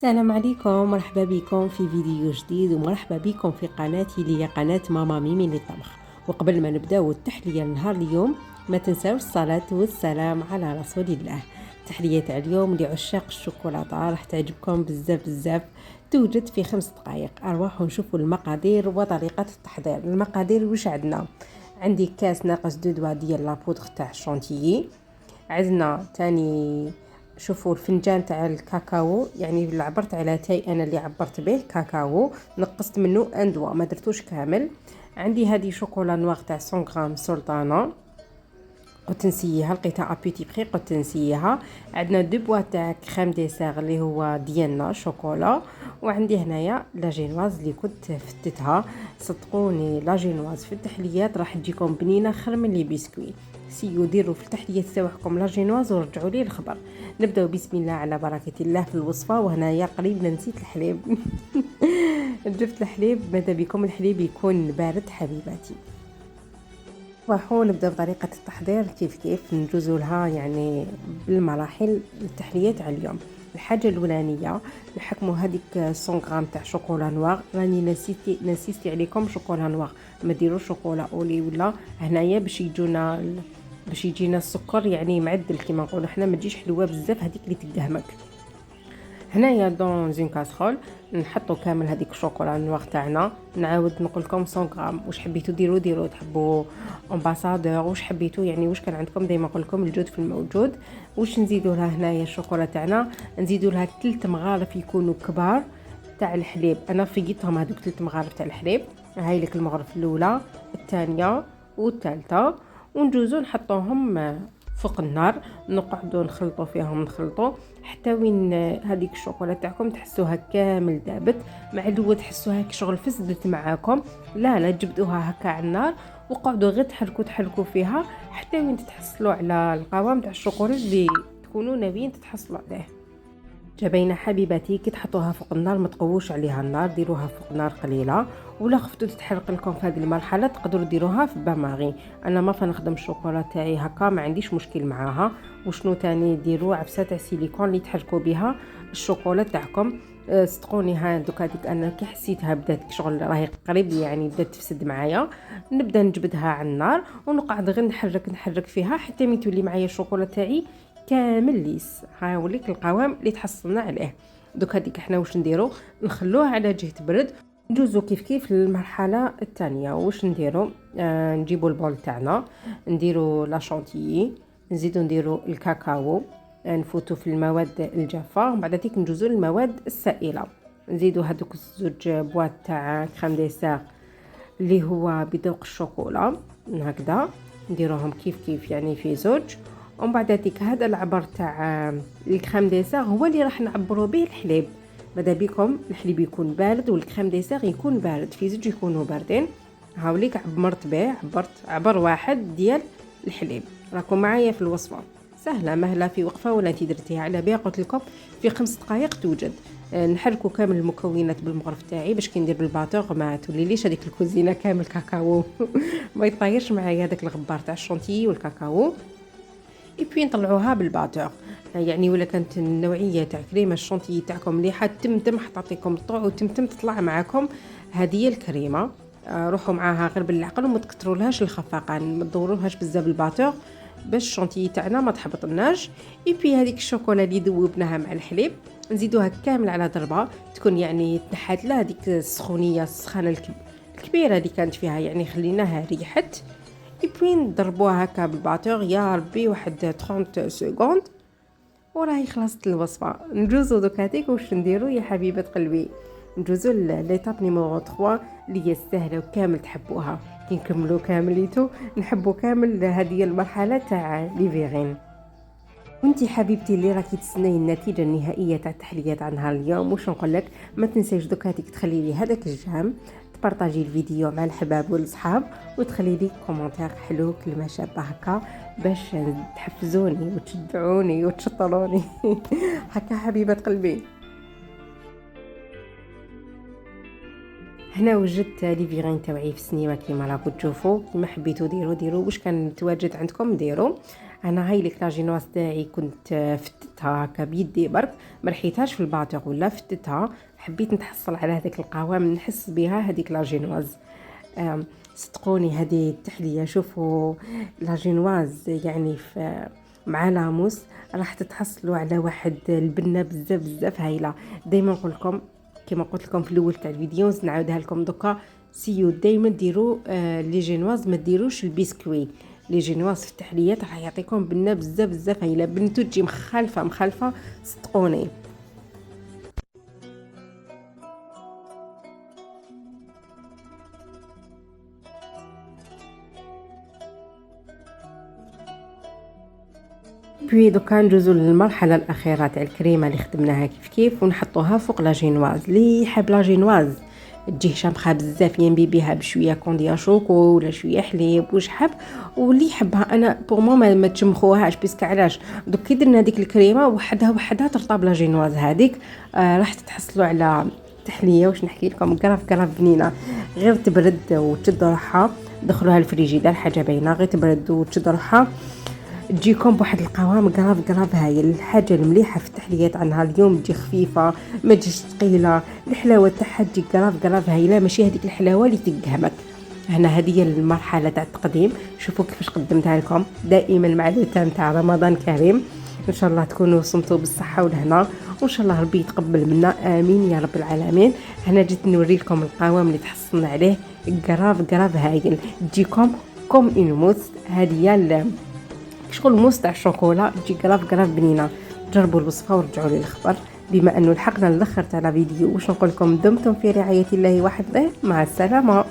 السلام عليكم، مرحبا بكم في فيديو جديد ومرحبا بكم في قناتي اللي هي قناة ماما ميمي للطبخ. وقبل ما نبداو التحلية نهار اليوم ما تنساوش الصلاة والسلام على رسول الله. التحلية تاع اليوم لعشاق الشوكولاتة راح تعجبكم بزاف بزاف. توجد في 5 دقائق. ارواحوا نشوفوا المقادير وطريقة التحضير. المقادير واش عندي كاس ناقص 2 دوا ديال لابودغ تاع الشونتيي. عندنا تاني شوفوا الفنجان تاع الكاكاو، يعني اللي عبرت على تاي انا اللي عبرت به كاكاو، نقصت منه اندوا ما درتوش كامل. عندي هذه شوكولا نوار تاع 100 غرام سلطانه، قلت نسيها لقيتها ابيتي بخي قلت نسيها. عندنا دو بوا تاع كريم ديسير اللي هو ديالنا شوكولا، وعندي هنايا لا جينواز اللي كنت فتتها. صدقوني لا جينواز في التحليات راح تجيكم بنينه خير من لي بسكوي. سيو ديروا في التحليات تاعكم لا جينواز ورجعوا لي الخبر. نبداو بسم الله على بركه الله في الوصفه. وهنايا قريب نسيت الحليب جبت الحليب، ماذا بكم الحليب يكون بارد حبيباتي. راحوا نبدا بطريقه التحضير كيف نجوزوا لها يعني بالمراحل التحليه تاع اليوم. الحاجه الاولانيه نحكموا هذيك 100 غرام تاع شوكولا نوار. راني نسيتي عليكم شوكولا نوار، ما ديروش شوكولا اولي ولا هنايا باش يجينا السكر يعني معدل كيما نقولوا حنا، ما تجيش حلوه بزاف هذيك اللي تدهمك. هنايا دون زين كاسرول نحطوا كامل هذيك الشوكولا نوار تاعنا. نعاود نقول لكم 100 غرام، واش حبيتوا ديروا تحبوا امباسادور واش حبيتوا، يعني واش كان عندكم. ديما نقول لكم الجود في الموجود. واش نزيدوا لها هنايا الشوكولا تاعنا، نزيدوا لها 3 مغارف يكونوا كبار تاع الحليب. انا فيقيتهم هذوك 3 مغارف تاع الحليب. هاي لك المغرف الاولى الثانيه والثالثه، ونجوزو نحطوهم فوق النار، نقعدوا نخلطوا حتى وين هذيك الشوكولا تاعكم تحسوها كامل دابت. مع الود تحسوها كشغل فسدت معاكم، لا جبدوها هكا على النار وقعدوا غير تحركوا فيها حتى وين تتحصلوا على القوام تاع الشوكولا اللي تكونوا ناويين تتحصلوا عليه. جبينه حبيباتي كي تحطوها فوق النار ما تقووش عليها النار، ديروها فوق نار قليله. ولا خفتوا تتحرق لكم في هذه المرحله تقدروا ديروها في باماغي. انا ما فنخدم الشوكولا تاعي هكا، ما عنديش مشكل معاها. وشنو تاني ديروا عفسه تاع سيليكون اللي تحركوا بها الشوكولا تاعكم. صدقوني ها دوكا ديك انا كي حسيتها بدات شغل راهي قريب يعني بدات تفسد معايا، نبدا نجبدها على النار ونقعد غير نحرك فيها حتى مين تولي معايا الشوكولا تاعي كامل ليس. هاوليك القوام اللي تحصلنا عليه. دوك هذيك احنا واش نديرو، نخلوه على جهه برد. ندوزو كيف للمرحله الثانيه. واش نديرو، نجيبو البول تاعنا، نديرو لا شونتيي، نزيدو نديرو الكاكاو، نفوتو في المواد الجافه. ومن بعد ذيك ندوزو للمواد السائله. نزيدو هذوك الزوج بواط تاع كريم ديسير اللي هو بذوق الشوكولا هكذا، نديروهم كيف يعني في زوج. ومن بعد هذيك هذا العبر تاع الكريم ديسير هو اللي راح نعبروا به الحليب. ماذا بكم الحليب يكون بارد والكريم ديسير يكون بارد، في زوج يكونوا باردين. هاوليك عبرت به، عبر واحد ديال الحليب. راكم معايا في الوصفه سهله مهله في وقفه ولا انت درتيها على بها. قلت لكم في 5 دقائق توجد. نحركوا كامل المكونات بالمغرف تاعي باش كي ندير بالباتور ما توليليش هذيك الكوزينه كامل كاكاو ما يطيرش معايا هذاك الغبار تاع الشونتيي والكاكاو. اي نطلعوها بالباتور، يعني ولا كانت النوعيه تاع كريمه الشونتيي تاعكم مليحه تمتم حطيتكم الطوع وتمتم تطلع معاكم هذه الكريمه. روحوا معاها غير بالعقل وما تكثرولهاش الخفاقان، ما تدوروهاش بزاف بالباتور باش الشونتيي تاعنا ما تحبطناش. اي هذيك الشوكولا اللي ذوبناها مع الحليب نزيدوها كامل على ضربه، تكون يعني تنحات لها هذيك السخانه الكبيره اللي كانت فيها، يعني خليناها ريحت. نضربوها هكا بالباتور يا ربي واحد 30 سكوند وراهي خلصت الوصفه. نجوزو دوكاتيك واش نديرو يا حبيبه قلبي، نجوزو ليتاب نيميرو 3 اللي هي سهله وكامل تحبوها. كي نكملوا كامليتو نحبوا كامل هذه المرحله تاع ليفيغين. وانتي حبيبتي اللي راكي تسناي النتيجه النهائيه تاع التحليه تاع نهار اليوم، واش نقول لك، ما تنسيش دوكاتيك تخلي لي هذاك الجام، تبارطاجي الفيديو مع الحباب والاصحاب، وتخلي لي كومونتير حلو كلمه شابه هكا باش تحفزوني وتشجعوني وتشطروني هكا حبيبه قلبي. هنا وجدت ليفيغين تاوعي في السنيمه كيما راكم تشوفوا. كيما حبيتوا ديروا واش كان متواجد عندكم ديروا. انا هاي الكلاجينواز تاعي كنت فتتها هكا بيدي برك، ما رحيتهاش في الباطيغ ولا فتتها، حبيت نتحصل على هذيك القوام نحس بها هذيك لاجينواز. صدقوني هذه التحليه، شوفوا لاجينواز يعني في مع لاموس راح تتحصلوا على واحد البنه بزاف بزاف هايله. دائما نقول لكم كما قلت لكم في الاول تاع الفيديو، نعاودها لكم دوكا، سيو دائما ديروا لي جينواز، ما ديروش البسكوي. لي جينواز في التحليات راح يعطيكم بنه بزاف بزاف هايله، بنتو تجي مخالفه مخالفه صدقوني. بوي دوكا ندوزو للمرحله الاخيره تاع الكريمه اللي خدمناها كيف كيف، ونحطوها فوق لاجينواز. اللي يحب لاجينواز تجيه شامخه بزاف، ينبي بها بشويه كونديا شوكو ولا شويه حليب واش حب. واللي يحبها انا بور مو ما تجمخوهاش، بيسك علاش دوك كي درنا هذيك الكريمه وحدها وحدها ترطب لاجينواز هذيك. راح تتحصلوا على تحليه واش نحكي لكم، قرف بنينه. غير تبرد وتشد روحها، دخلوها الفريجيدار حاجه باينه، غير تبرد وتشد روحها تجيكم بواحد القوام قراب هاي. الحاجه المليحه في التحليات عنها اليوم تجي خفيفه، ما تجيش ثقيله، الحلاوه تاعها تجي قراب هاي، لا ماشي هذيك الحلاوه اللي تقهمك. هنا هذه المرحله تاع التقديم، شوفوا كيفاش قدمتها لكم. دائما مع الختام تاع رمضان كريم، ان شاء الله تكونوا صمتوا بالصحه والهنا، وان شاء الله ربي يتقبل منا، امين يا رب العالمين. هنا جيت نوري لكم القوام اللي تحصلنا عليه، قراب هايل، تجيكم كوم اون موس. هذه شغل موس تاع الشوكولا، تجي قراب بنينه. جربوا الوصفه ورجعوا لي الخبر. بما انه لحقنا الاخر تاع الفيديو، واش نقول لكم، دمتم في رعايه الله وحفظه، مع السلامه.